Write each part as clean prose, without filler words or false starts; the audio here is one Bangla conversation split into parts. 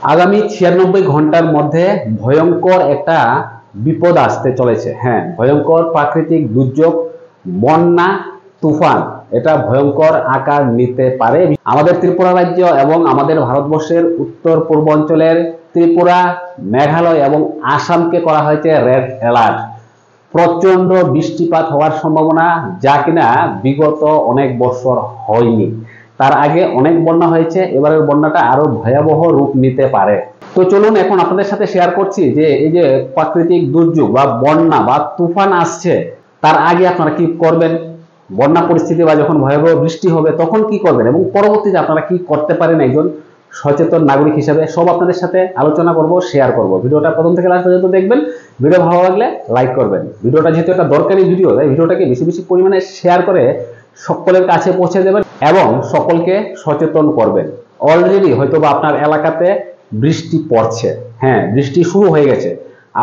আগামী 96 ঘন্টার মধ্যে ভয়ঙ্কর একটা বিপদ আসতে চলেছে। হ্যাঁ, ভয়ঙ্কর প্রাকৃতিক দুর্যোগ, বন্যা, তুফান, এটা ভয়ঙ্কর আকার নিতে পারে। আমাদের ত্রিপুরা রাজ্য এবং আমাদের ভারতবর্ষের উত্তর পূর্বাঞ্চলের ত্রিপুরা, মেঘালয় এবং আসামকে করা হয়েছে রেড অ্যালার্ট। প্রচন্ড বৃষ্টিপাত হওয়ার সম্ভাবনা, যা কিনা বিগত অনেক বছর হয়নি। তার আগে অনেক বন্যা হয়েছে, এবারের বন্যাটা আরো ভয়াবহ রূপ নিতে পারে। তো চলুন এখন আপনাদের সাথে শেয়ার করছি যে এই যে প্রাকৃতিক দুর্যোগ বা বন্যা বা তুফান আসছে, তার আগে আপনারা কি করবেন, বন্যা পরিস্থিতি বা যখন ভয়াবহ বৃষ্টি হবে তখন কি করবেন, এবং পরবর্তীতে আপনারা কি করতে পারেন একজন সচেতন নাগরিক হিসেবে, সব আপনাদের সাথে আলোচনা করব, শেয়ার করব। ভিডিওটা প্রথম থেকে লাস্ট পর্যন্ত দেখবেন। ভিডিও ভালো লাগলে লাইক করবেন। ভিডিওটা যেহেতু একটা দরকারি ভিডিও, তাই ভিডিওটাকে বেশি বেশি পরিমাণে শেয়ার করে সকলের কাছে পৌঁছে দেবেন এবং সকলকে সচেতন করবেন। অলরেডি হয়তো বা আপনার এলাকাতে বৃষ্টি পড়ছে, হ্যাঁ বৃষ্টি শুরু হয়ে গেছে।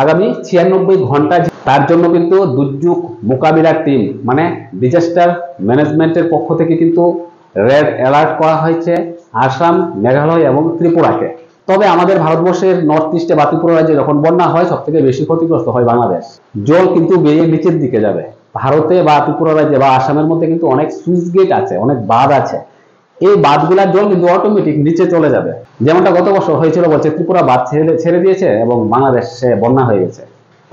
আগামী 96 ঘন্টা তার জন্য কিন্তু দুর্যোগ মোকাবিলার টিম মানে ডিজাস্টার ম্যানেজমেন্টের পক্ষ থেকে কিন্তু রেড অ্যালার্ট করা হয়েছে আসাম, মেঘালয় এবং ত্রিপুরাকে। তবে আমাদের ভারতবর্ষের নর্থ ইস্টে বা ত্রিপুরা রাজ্যে যখন বন্যা হয় সব থেকে বেশি ক্ষতিগ্রস্ত হয় বাংলাদেশ। জল কিন্তু বেরিয়ে নিচের দিকে যাবে। ভারতে বা ত্রিপুরা রাজ্যে বা আসামের মধ্যে কিন্তু অনেক সুইচ গেট আছে, অনেক বাঁধ আছে। এই বাঁধগুলার জল কিন্তু অটোমেটিক নিচে চলে যাবে, যেমনটা গত বছর হয়েছিল। বলছে ত্রিপুরা বাঁধ ছেড়ে দিয়েছে এবং বাংলাদেশে বন্যা হয়ে গেছে।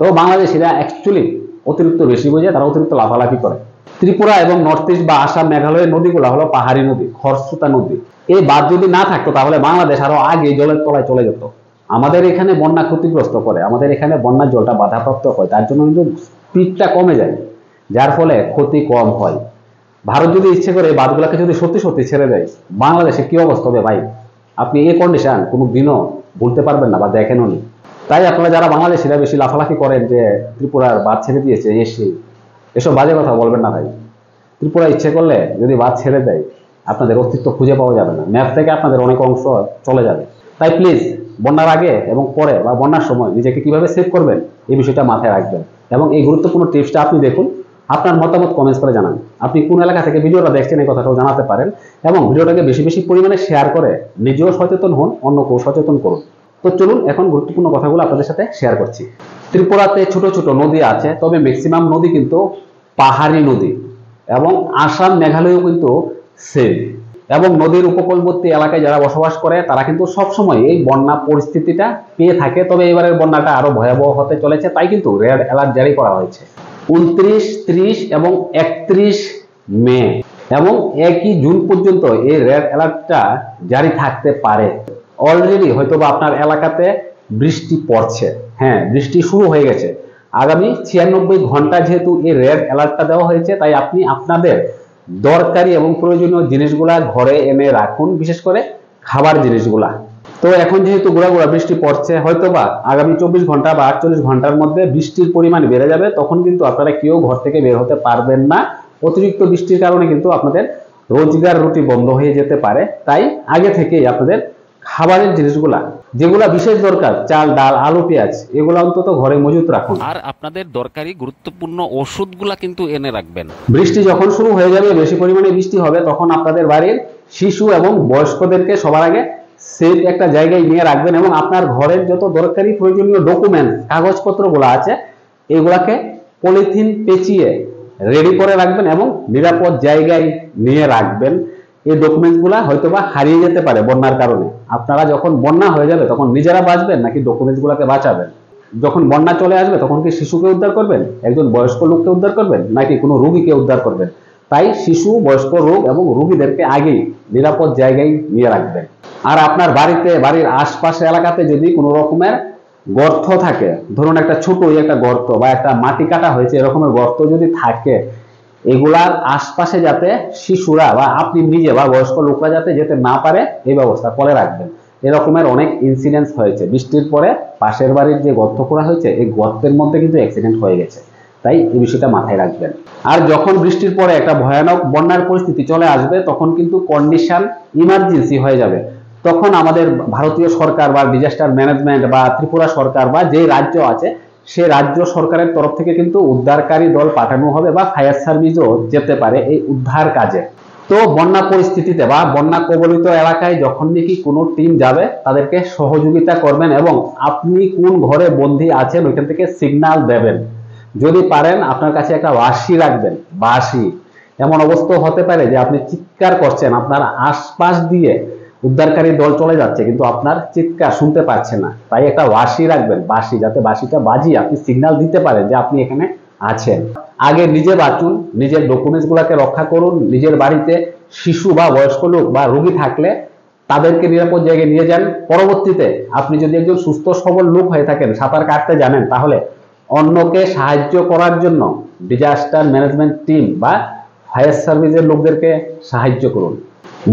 তো বাংলাদেশিরা অ্যাকচুয়ালি অতিরিক্ত বেশি বোঝে, তারা অতিরিক্ত লাফালাফি করে। ত্রিপুরা এবং নর্থ ইস্ট বা আসাম, মেঘালয়ের নদীগুলো হলো পাহাড়ি নদী, খরস্রোতা নদী। এই বাঁধ যদি না থাকতো তাহলে বাংলাদেশ আরো আগে জলের তলায় চলে যেত। আমাদের এখানে বন্যা ক্ষতিগ্রস্ত করে, আমাদের এখানে বন্যার জলটা বাধাপ্রাপ্ত হয়, তার জন্য কিন্তু স্পিডটা কমে যায়, যার ফলে ক্ষতি কম হয়। ভারত যদি ইচ্ছে করে এই বাঁধগুলোকে যদি সত্যি সত্যি ছেড়ে দেয়, বাংলাদেশে কি অবস্থা হবে ভাই, আপনি এই কন্ডিশন কোনো দিনও ভুলতে পারবেন না বা দেখেনও নি। তাই আপনারা যারা বাংলাদেশিরা বেশি লাফালাফি করেন যে ত্রিপুরার বাঁধ ছেড়ে দিয়েছে এসব বাজে কথা বলবেন না ভাই। ত্রিপুরা ইচ্ছে করলে যদি বাঁধ ছেড়ে দেয়, আপনাদের অস্তিত্ব খুঁজে পাওয়া যাবে না, ম্যাপ থেকে আপনাদের অনেক অংশ চলে যাবে। তাই প্লিজ বন্যার আগে এবং পরে বা বন্যার সময় নিজেকে কিভাবে সেভ করবেন এই বিষয়টা মাথায় রাখবেন এবং এই গুরুত্বপূর্ণ টিপসটা আপনি দেখুন। আপনার মতামত কমেন্টস করে জানান। আপনি কোন এলাকা থেকে ভিডিওটা দেখছেন এই কথাটাও জানাতে পারেন এবং ভিডিওটাকে বেশি বেশি পরিমাণে শেয়ার করে নিজেও সচেতন হন, অন্যকেও সচেতন করুন। তো চলুন এখন গুরুত্বপূর্ণ কথাগুলো আপনাদের সাথে শেয়ার করছি। ত্রিপুরাতে ছোট ছোট নদী আছে, তবে ম্যাক্সিমাম নদী কিন্তু পাহাড়ি নদী, এবং আসাম, মেঘালয়ও কিন্তু সেম। এবং নদীর উপকূলবর্তী এলাকায় যারা বসবাস করে তারা কিন্তু সবসময় এই বন্যা পরিস্থিতিটা পেয়ে থাকে। তবে এবারের বন্যাটা আরো ভয়াবহ হতে চলেছে, তাই কিন্তু রেড অ্যালার্ট জারি করা হয়েছে 29, 30 এবং 31 মে এবং 1 জুন পর্যন্ত এই রেড অ্যালার্টটা জারি থাকতে পারে। অলরেডি হয়তো বা আপনার এলাকাতে বৃষ্টি পড়ছে, হ্যাঁ বৃষ্টি শুরু হয়ে গেছে। আগামী 96 ঘন্টা যেহেতু এই রেড অ্যালার্টটা দেওয়া হয়েছে, তাই আপনি আপনাদের দরকারি এবং প্রয়োজনীয় জিনিসগুলা ঘরে এনে রাখুন, বিশেষ করে খাবার জিনিসগুলা। তো এখন যেহেতু গুড়া বৃষ্টি পড়ছে, হয়তোবা আগামী 24 ঘন্টা বা 48 ঘন্টার মধ্যে বৃষ্টির পরিমাণ বেড়ে যাবে, তখন কিন্তু আপনারা কেউ ঘর থেকে বের হতে পারবেন না। অতিরিক্ত বৃষ্টির কারণে কিন্তু আপনাদের রোজগার রুটি বন্ধ হয়ে যেতে পারে। তাই আগে থেকেই আপনাদের খাবারের জিনিসগুলা যেগুলা বিশেষ দরকার, চাল, ডাল, আলু, পেঁয়াজ, এগুলো অন্তত ঘরে মজুত রাখুন। আর আপনাদের দরকারি গুরুত্বপূর্ণ ওষুধগুলা কিন্তু এনে রাখবেন। বৃষ্টি যখন শুরু হয়ে যাবে, বেশি পরিমাণে বৃষ্টি হবে, তখন আপনাদের বাড়ির শিশু এবং বয়স্কদেরকে সবার আগে সেফ একটা জায়গায় নিয়ে রাখবেন এবং আপনার ঘরের যত দরকারি প্রয়োজনীয় ডকুমেন্ট, কাগজপত্রগুলো আছে, এগুলাকে পলিথিন পেঁচিয়ে রেডি করে রাখবেন এবং নিরাপদ জায়গায় নিয়ে রাখবেন। এই ডকুমেন্টসগুলা হয়তোবা হারিয়ে যেতে পারে বন্যার কারণে। আপনারা যখন বন্যা হয়ে যাবে তখন নিজেরা বাঁচবেন নাকি ডকুমেন্টসগুলোকে বাঁচাবেন? যখন বন্যা চলে আসবে তখন কি শিশুকে উদ্ধার করবেন, একজন বয়স্ক লোককে উদ্ধার করবেন, নাকি কোনো রোগীকে উদ্ধার করবেন? তাই শিশু, বয়স্ক, রোগ এবং রোগীদেরকে আগেই নিরাপদ জায়গায় নিয়ে রাখবেন। আর আপনার বাড়ির আশপাশে এলাকাতে যদি কোনো রকমের গর্ত থাকে, ধরুন একটা ছোট একটা গর্ত বা একটা মাটি কাটা হয়েছে এরকমের গর্ত যদি থাকে, এগুলার আশপাশে যাতে শিশুরা বা আপনি নিজে বা বয়স্ক লোকরা যাতে যেতে না পারে এই ব্যবস্থা করে রাখবেন। এরকমের অনেক ইনসিডেন্ট হয়েছে, বৃষ্টির পরে পাশের বাড়ির যে গর্ত করা হয়েছে এই গর্তের মধ্যে কিন্তু অ্যাক্সিডেন্ট হয়ে গেছে। তাই এই বিষয়টা মাথায় রাখবেন। আর যখন বৃষ্টির পরে একটা ভয়ানক বন্যার পরিস্থিতি চলে আসবে, তখন কিন্তু কন্ডিশন ইমার্জেন্সি হয়ে যাবে। তখন আমাদের ভারতীয় সরকার বা ডিজাস্টার ম্যানেজমেন্ট বা ত্রিপুরা সরকার বা যে রাজ্য আছে, সে রাজ্য সরকারের তরফ থেকে কিন্তু উদ্ধারকারী দল পাঠানো হবে বা ফায়ার সার্ভিসও যেতে পারে এই উদ্ধার কাজে। তো বন্যা পরিস্থিতিতে বা বন্যা কবলিত এলাকায় যখন নাকি কোনো টিম যাবে তাদেরকে সহযোগিতা করবেন এবং আপনি কোন ঘরে বন্দী আছেন ওইখান থেকে সিগন্যাল দেবেন। যদি পারেন আপনার কাছে একটা বাঁশি রাখবেন, বাঁশি। এমন অবস্থা হতে পারে যে আপনি চিৎকার করছেন, আপনার আশপাশ দিয়ে উদ্ধারকারী দল চলে যাচ্ছে কিন্তু আপনার চিৎকার শুনতে পাচ্ছে না, তাই একটা বাঁশি রাখবেন, বাঁশি, যাতে বাঁশিটা বাজিয়ে আপনি সিগন্যাল দিতে পারেন যে আপনি এখানে আছেন। আগে নিজে বাঁচুন, নিজের ডকুমেন্টস গুলাকে রক্ষা করুন, নিজের বাড়িতে শিশু বা বয়স্ক লোক বা রোগী থাকলে তাদেরকে নিরাপদ জায়গায় নিয়ে যান। পরবর্তীতে আপনি যদি একজন সুস্থ সবল লোক হয়ে থাকেন, সাঁতার কাটতে জানেন, তাহলে অন্যকে সাহায্য করার জন্য ডিজাস্টার ম্যানেজমেন্ট টিম বা ফায়ার সার্ভিসের লোকদেরকে সাহায্য করুন।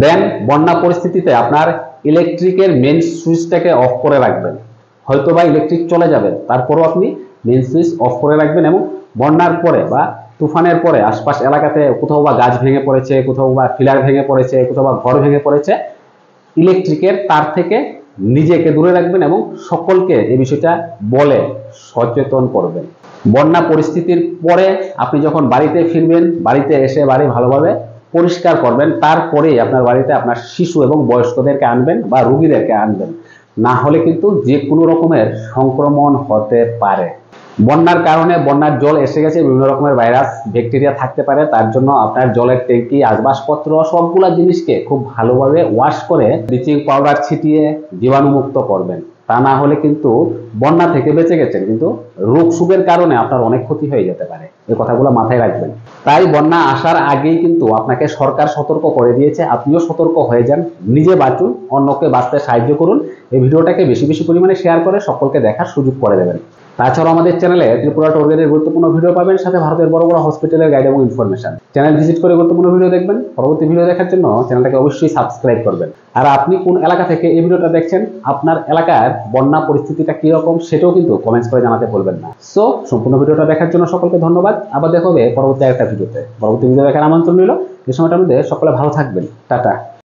দেন বন্যা পরিস্থিতিতে আপনার ইলেকট্রিকের মেইন সুইচটাকে অফ করে রাখবেন। হয়তো বা ইলেকট্রিক চলে যাবে, তারপরও আপনি মেইন সুইচ অফ করে রাখবেন এবং বন্যার পরে বা তুফানের পরে আশপাশ এলাকাতে কোথাও বা গাছ ভেঙে পড়েছে, কোথাও বা পিলার ভেঙে পড়েছে, কোথাও বা ঘর ভেঙে পড়েছে, ইলেকট্রিকের তার থেকে নিজেকে দূরে রাখবেন এবং সকলকে এই বিষয়টা বলে সচেতন করবেন। বন্যা পরিস্থিতির পরে আপনি যখন বাড়িতে ফিরবেন, বাড়িতে এসে বাড়ি ভালোভাবে পরিষ্কার করবেন, তারপরেই আপনার বাড়িতে আপনার শিশু এবং বয়স্কদেরকে আনবেন বা রোগীদেরকে আনবেন, না হলে কিন্তু যে কোনো রকমের সংক্রমণ হতে পারে। বন্যার কারণে বন্যার জল এসে গেছে, বিভিন্ন রকমের ভাইরাস ব্যাকটেরিয়া থাকতে পারে, তার জন্য আপনার জলের ট্যাঙ্কি, আসবাবপত্র সবগুলা জিনিসকে খুব ভালোভাবে ওয়াশ করে ব্লিচিং পাউডার ছিটিয়ে জীবাণুমুক্ত করবেন। তা না হলে কিন্তু বন্যা থেকে বেঁচে গেছেন কিন্তু রোগ সুখের কারণে আপনার অনেক ক্ষতি হয়ে যেতে পারে, এই কথাগুলো মাথায় রাখবেন। তাই বন্যা আসার আগেই কিন্তু আপনাকে সরকার সতর্ক করে দিয়েছে, আপনিও সতর্ক হয়ে যান, নিজে বাঁচুন, অন্যকে বাঁচতে সাহায্য করুন। এই ভিডিওটাকে বেশি বেশি পরিমাণে শেয়ার করে সকলকে দেখার সুযোগ করে দেবেন। তাছাড়াও আমাদের চ্যানেলে ত্রিপুরা টোলগেটের গুরুত্বপূর্ণ ভিডিও পাবেন, সাথে ভারতের বড় বড় হসপিটালের গাইড এবং ইনফরমেশন। চ্যানেল ভিজিট করে গুরুত্বপূর্ণ ভিডিও দেখবেন। পরবর্তী ভিডিও দেখার জন্য চ্যানেলটাকে অবশ্যই সাবস্ক্রাইব করবেন। আর আপনি কোন এলাকা থেকে এই ভিডিওটা দেখছেন, আপনার এলাকার বন্যা পরিস্থিতিটা কিরকম সেটাও কিন্তু কমেন্টস করে জানাতে ভুলবেন না। সো সম্পূর্ণ ভিডিওটা দেখার জন্য সকলকে ধন্যবাদ। আবার দেখা হবে পরবর্তী একটা ভিডিওতে। পরবর্তী ভিডিও দেখার আমন্ত্রণ রইল। এই সময়টার মধ্যে সকলে ভালো থাকবেন। টাটা।